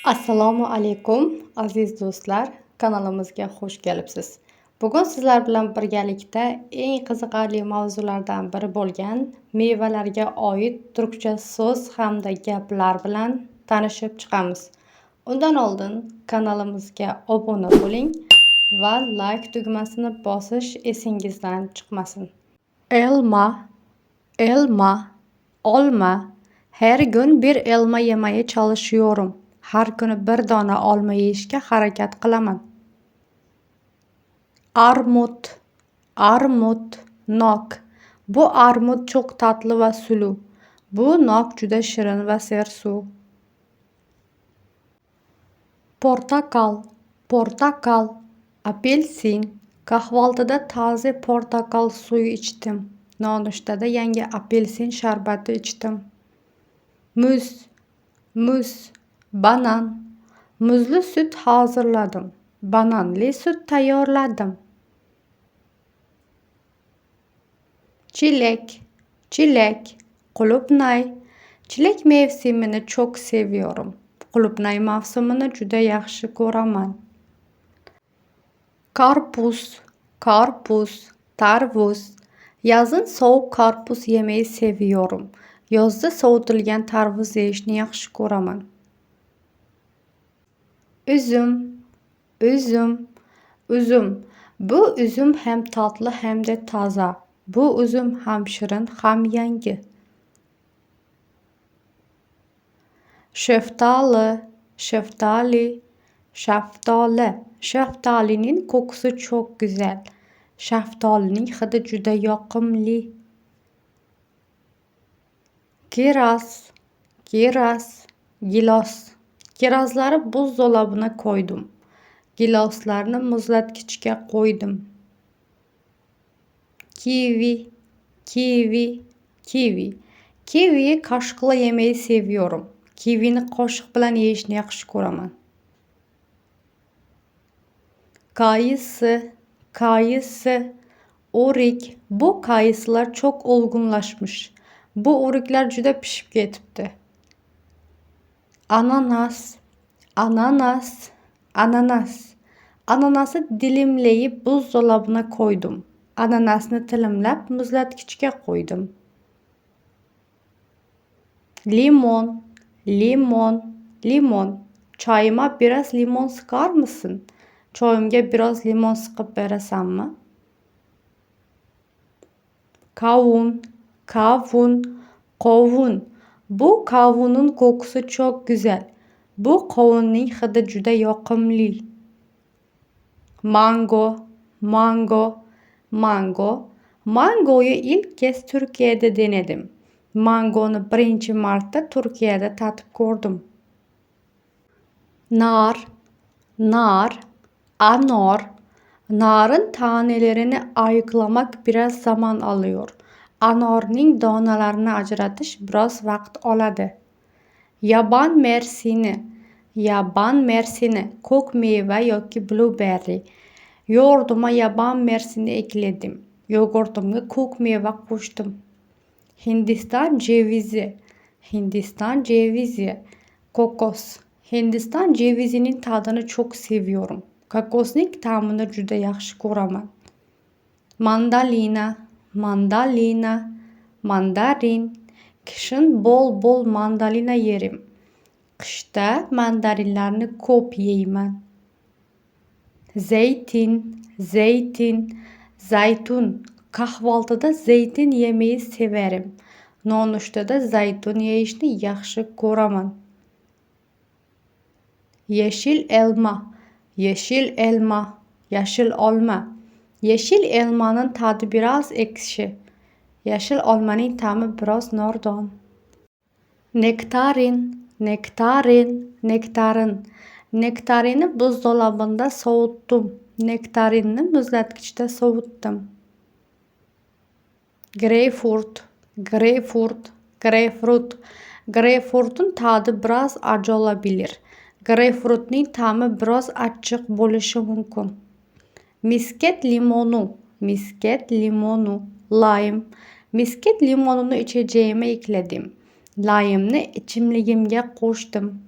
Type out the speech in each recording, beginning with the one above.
Assalomu alaykum aziz do'stlar, kanalimizga xush kelibsiz. Bugun sizlar bilan birgalikda eng qiziqarli mavzulardan biri bo'lgan mevalarga oid turkcha so'z hamda gaplar bilan tanishib chiqamiz. Undan oldin kanalimizga obuna bo'ling va like tugmasini bosish esingizdan chiqmasin. Elma, elma, olma. Her gün bir elma yemeye çalışıyorum. Her kuni bir dona olma yeyishga harakat qilaman. Armut, armut, nok. Bu armut çok tatlı va sulu. Bu nok juda shirin va sersuv. Portakal, portakal, apelsin. Kahvaltıda taze portakal suyu içtim. Nonushtada yangi apelsin sharbati ichdim. Muz, muz, banan. Muzli süt hazırladım. Bananli süt tayyorladım. Çilek, çilek, qulupnay. Çilek mevsimini çok seviyorum. Qulupnay mavsumini juda yaxshi ko'raman. Karpuz, karpuz, tarvuz. Yazın soğuk karpuz yemeyi seviyorum. Yozda sovutilgan tarvuz yeyishni yaxshi ko'raman. Üzüm, üzüm, üzüm. Bu üzüm hem tatlı hem de taze. Bu üzüm hem shirin hem yangi. Şeftali, şeftali, şeftali. Şeftalinin kokusu çok güzel. Şeftalinin hidi juda yoqimli. Kiraz, kiraz, gilos. Kirazları buzdolabına koydum. Giloslarni muzlatgichga qo'ydim. Kivi, kivi, kivi. Kiviyi qoshiqla yemeyi seviyorum. Kivini qoshiq bilan yeyishni yaxshi ko'raman. Kayısı, kayısı, o'rik. Bu kayısılar çok olgunlaşmış. Bu o'riklar juda pishib ketibdi. Ananas, ananas, ananas. Ananası dilimleyip buzdolabına koydum. Ananasni tilimlab muzlatgichga qo'ydim. Limon, limon, limon. Çayıma biraz limon sıkar mısın? Çayımga biraz limon sıkıp berasanmi? Kavun, kavun, qovun. Bu kavunun kokusu çok güzel. Bu qovunning hidi juda yoqimli. Mango, mango, mango. Mangoyu ilk kez Türkiye'de denedim. Mangonu birinchi marta Turkiyada tatib ko'rdim. Nar, nar, anor. Narın tanelerini ayıklamak biraz zaman alıyor. Anorning donalarini ajratish biroz vaqt oladi. Yaban mersini, yaban mersini, ko'k meva yoki blueberry. Yoğurduma yaban mersini ekledim. Yogurtumga ko'k meva qo'shdim. Hindistan cevizi, Hindistan cevizi, kokos. Hindistan cevizinin tadını çok seviyorum. Kokosning ta'mini juda yaxshi ko'raman. Mandalina, mandalina, mandarin. Kışın bol bol mandalina yerim. Qishda mandarinlarni ko'p yeyman. Zeytin, zeytin, zaytun. Kahvaltıda zeytin yemeyi severim. Nonushtada zaytun yeyishni yaxshi ko'raman. Yeşil elma, yeşil elma, yeşil olma. Yeşil elmanın tadı biraz ekşi. Yeşil olmaning ta'mi biroz nordon. Nektarin, nektarin, nektarin. Nektarini buzdolabında soğuttum. Nektarinni muzlatgichda sovutdim. Greyfurt, greyfurt, greyfrut. Greyfurtun tadı biroz acı olabilir. Greyfrutning ta'mi biroz achchiq bo'lishi mumkin. Misket limonu, misket limonu, lime. Misket limonunu içeceğime ekledim. Lime'ni ichimligimga qo'shdim.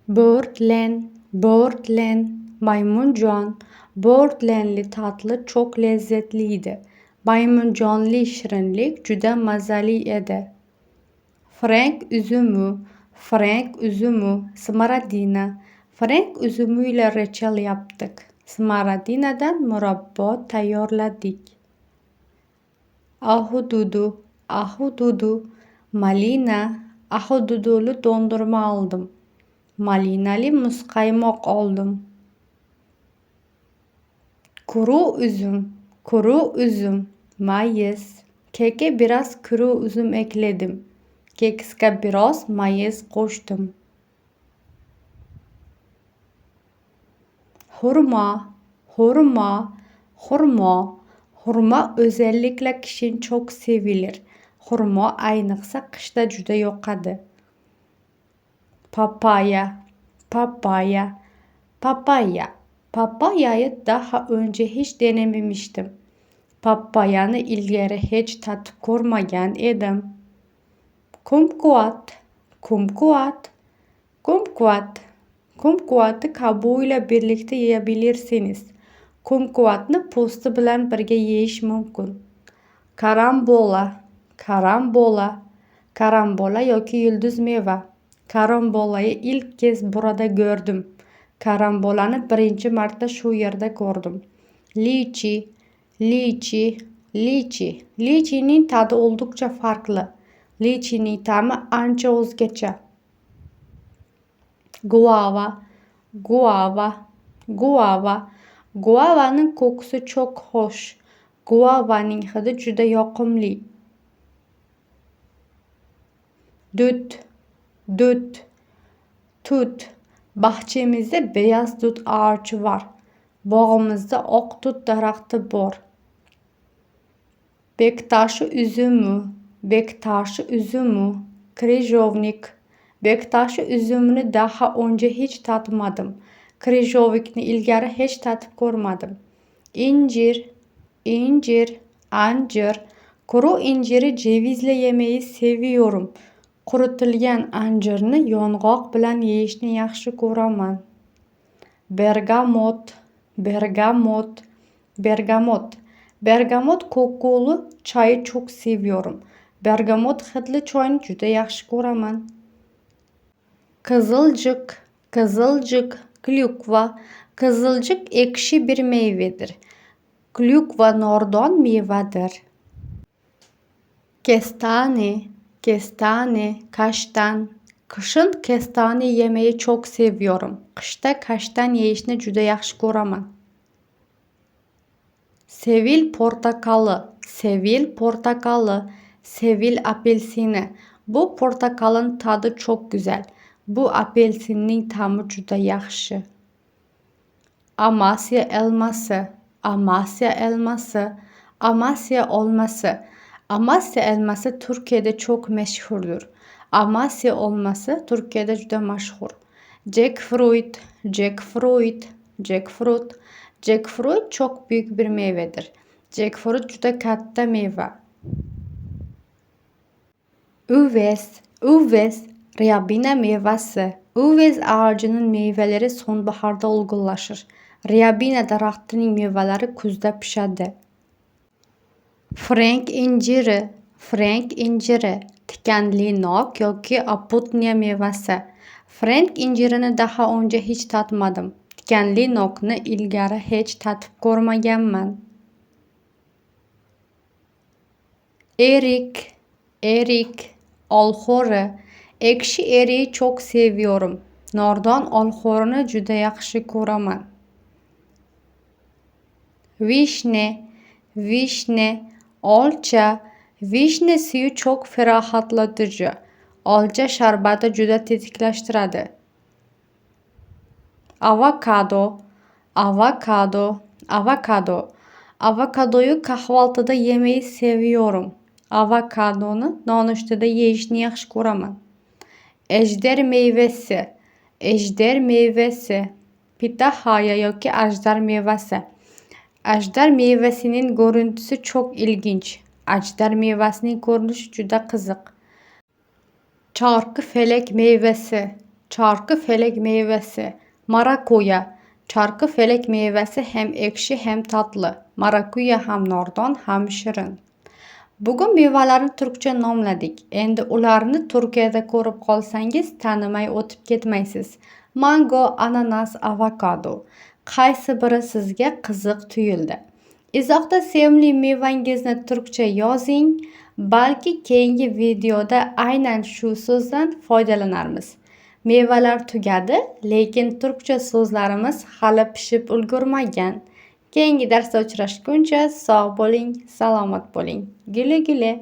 Böğürtlen, böğürtlen, maymuncan. Böğürtlenli tatlı çok lezzetliydi. Maymuncanlı şirinlik juda mazali edi. Frank üzümü, frank üzümü, smaradina. Frank üzümüyle reçel yaptık. Smaradinadan murabba tayyorladık. Ahududu, ahududu, malina, ahududulu dondurma aldım. Malinalı muzkaymak aldım. Kuru üzüm, kuru üzüm, mayiz. Keke biraz kuru üzüm ekledim. Keksine biraz mayiz koştum. Hurma, hurma, hurma. Hurma özellikle kışın çok sevilir. Hurma ayniqsa qishda juda yoqadi. Papaya, papaya, papaya. Papayayı daha önce hiç denememiştim. Papayanı ilgari hiç tatib ko'rmagan edim. Kumquat, kumquat, kumquat. Kumquatni kabuğuyla birlikte yiyebilirsiniz. Kumquatni po'sti bilan birga yeyish mumkin. Karambola, karambola, karambola yoki yulduz meva. Karambolayı ilk kez burada gördüm. Karambolani birinchi marta shu yerda ko'rdim. Lichi, lichi, lichi. Lichining tadı oldukça farklı. Lichining ta'mi ancha o'zgacha. Guava, guava, guava. Guavaning kokusu çok hoş. Guavaning hidi juda yoqimli. Dut, dut, tut. Bahçemizde beyaz dut ağacı var. Bog'imizda oq tut daraxti bor. Bektashi üzümü, bektashi üzümü, krıjovnik. Bektashi üzümünü daha önce hiç tatmadım. Krıjovnikni ilgari hiç tatib ko'rmadim. İncir, incir, anjir. Kuru inciri cevizle yemeyi seviyorum. Quritilgan anjirni yong'oq bilan yeyishni yaxshi ko'raman. Bergamot, bergamot, bergamot. Bergamot kokulu çayı çok seviyorum. Bergamot hidli choyni juda yaxshi ko'raman. Kızılcık, kızılcık, klyukva. Kızılcık ekşi bir meyvedir. Klyukva nordon mevadır. Kestane, kestane, kaştan. Kışın kestane yemeyi çok seviyorum. Qishda kaştan yeyishni juda yaxshi ko'raman. Sevil portakalı, sevil portakalı, sevil apelsini. Bu portakalın tadı çok güzel. Bu apelsinin tamı juda yaxshi. Amasya elması, Amasya elması, Amasya olması. Amasya elması Türkiye'de çok meşhurdur. Amasya olması Türkiye'de juda meşhur. Jackfruit, jackfruit, jackfruit. Jackfruit çok büyük bir meyvedir. Jackfruit juda katta meyve. Uves, uves, riyabina meyvesi. Uves ağacının meyveleri sonbaharda olgunlaşır. Riyabina daraxtining meyveleri kuzda pishadi. Frank inciri, frank inciri, tikanli nok yoki aputniya meyvesi. Frank incirini daha önce hiç tatmadım. Tikanli nokni ilgari hiç tatib ko'rmaganman. Erik, erik, olxo'ri. Ekşi eriği çok seviyorum. Nordon olxo'rini juda yaxshi ko'raman. Vişne, vişne, olcha. Vişne suyu çok ferahatlatıcı. Olcha sharbati juda tetiklashtiradi. Avokado, avokado, avokado. Avokadoyu kahvaltıda yemeyi seviyorum. Avokadonu nonushtada yeyishni yaxshi ko'raman. Ejder meyvesi, ejder meyvesi. Pitahaya yoki ajdar meyvesi. Ajdar meyvesinin görüntüsü çok ilginç. Ajdar meyvesinin görünüşü juda qiziq. Çarkı felek meyvesi, Charkı felek meyvesi. Marakuya. Charkı felek meyvesi hem ekşi hem tatlı. Marakuya ham nordon ham shirin. Bugun mevalarni turkcha nomladik. Endi ularni Turkiyada ko'rib qolsangiz tanimay o'tib ketmaysiz. Mango, ananas, avokado. Qaysi biri sizga qiziq tuyuldi? Izohda sevimli mevangizni turkcha yozing. Balki keyingi videoda aynan shu so'zdan foydalanarmiz. Mevalar tugadi, lekin turkcha so'zlarimiz hali pishib ulgurmagan. Keyingi darsda uchrashguncha sog' bo'ling, salomat bo'ling. Güle güle.